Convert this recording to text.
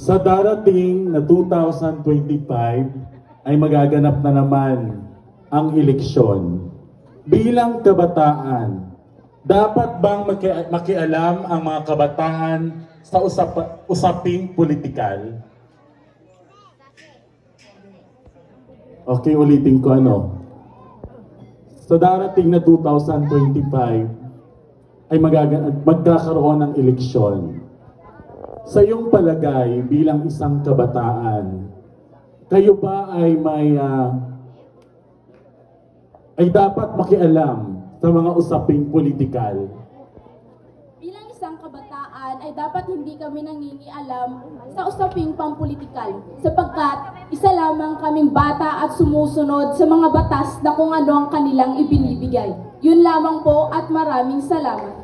Sa darating na 2025 ay magaganap na naman ang eleksyon. Bilang kabataan, dapat bang makialam ang mga kabataan sa usaping politikal? Okay, ulitin ko ano. Sa darating na 2025 ay magkakaroon ng eleksyon. Sa iyong palagay bilang isang kabataan, kayo ba ay ay dapat makialam sa mga usaping politikal? Bilang isang kabataan ay dapat hindi kami nangingialam sa usaping pampolitikal sapagkat isa lamang kaming bata at sumusunod sa mga batas na kung ano ang kanilang ibinibigay. Yun lamang po at maraming salamat.